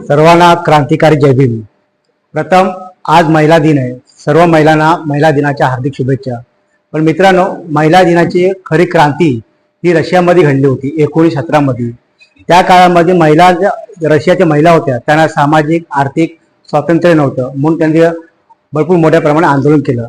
सर्वांना क्रांतिकारी जय भीम। प्रथम आज महिला दिन आहे, सर्व महिलांना महिला दिनाच्या हार्दिक शुभेच्छा। पण मित्रांनो, महिला दिनाची खरी क्रांती ही रशियामध्ये घडली होती 1917 मध्ये। त्या काळामध्ये महिला रशियाच्या महिला होत्या, त्यांना सामाजिक आर्थिक स्वातंत्र्य नव्हतं, म्हणून त्यांनी भरपूर मोठ्या प्रमाणात आंदोलन केलं।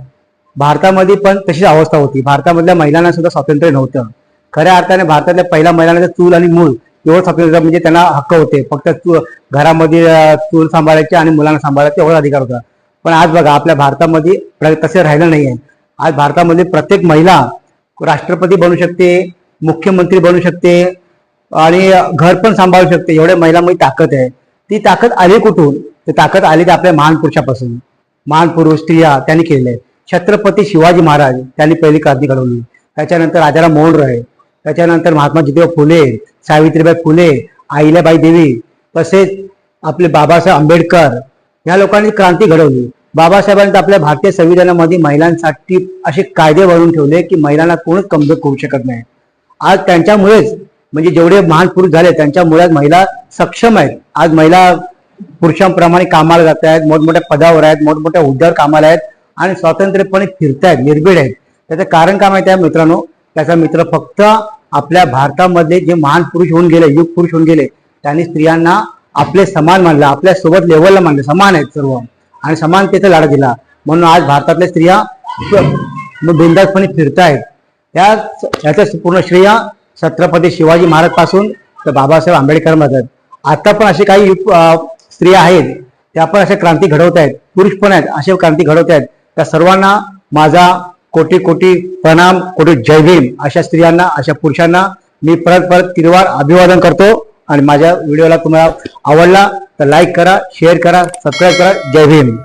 भारतामध्ये पण तशीच अवस्था होती, भारतामधल्या महिलांना सुद्धा स्वातंत्र्य नव्हतं। खऱ्या अर्थाने भारतातल्या पहिल्या महिलांना चूल आणि मूल एवढं स्वातंत्र्य, म्हणजे त्यांना हक्क होते, फक्त घरामध्ये चूल सांभाळायचे आणि मुलांना सांभाळायचे एवढा अधिकार होता। पण आज बघा, आपल्या भारतामध्ये तसे राहिलं नाहीये। आज भारतामध्ये प्रत्येक महिला राष्ट्रपती बनू शकते, मुख्यमंत्री बनू शकते आणि घर पण सांभाळू शकते। एवढ्या महिलांमध्ये ताकद आहे। ती ताकद आली कुठून? ती ताकद आली तर आपल्या महान पुरुषापासून। महान पुरुष स्त्रिया त्यांनी केले। छत्रपती शिवाजी महाराज त्यांनी पहिली क्रांती घडवली, त्याच्यानंतर राजाराम मोहन राय, त्याच्यानंतर महात्मा ज्योतिबा फुले, सावित्रीबाई फुले, अहिल्याबाई देवी, तसेच आपले बाबासाहेब आंबेडकर, या लोकांनी क्रांती घडवली। बाबासाहेबांनी आपल्या भारतीय संविधानामध्ये महिलांसाठी असे कायदे बनवून ठेवले की महिलांना कोणच कमजोर करू शकत नाही। आज त्यांच्यामुळेच, म्हणजे जेवढे महान पुरुष झाले त्यांच्यामुळे महिला सक्षम आहेत। आज महिला पुरुषांप्रमाणे कामाला जात आहेत, मोठमोठ्या पदावर आहेत, मोठमोठ्या हुद्द्यावर कामाला आहेत आणि स्वातंत्र्यपणे फिरतायत, निर्भीड आहेत। त्याचं कारण काय माहिती आहे मित्रांनो? त्याचा मित्र फक्त आपल्या भारतामध्ये जे महान पुरुष होऊन गेले, युग पुरुष होऊन गेले, त्यांनी स्त्रियांना आपले समान मानलं, आपल्या सोबत लेवलला मानलं, समान आहेत सर्व, आणि समानतेचा लढा दिला। म्हणून आज भारतातल्या स्त्रिया बिनधास्तपणे फिरतायत। याचं पूर्ण श्रेय छत्रपती शिवाजी महाराज पासून तर बाबासाहेब आंबेडकर मध्ये। आता पण असे काही स्त्रिया आहेत, त्या पण अशा क्रांती घडवत आहेत, पुरुष पण आहेत, असे क्रांती घडवत आहेत। त्या सर्वांना माझा कोटी कोटी प्रणाम, कोटी जय भीम। अशा स्त्रियांना, अशा पुरुषांना मी परत तिरवार अभिवादन करतो। आणि माझ्या व्हिडिओला तुम्हाला आवडला तर लाईक करा, शेअर करा, सबस्क्राईब करा। जय भीम।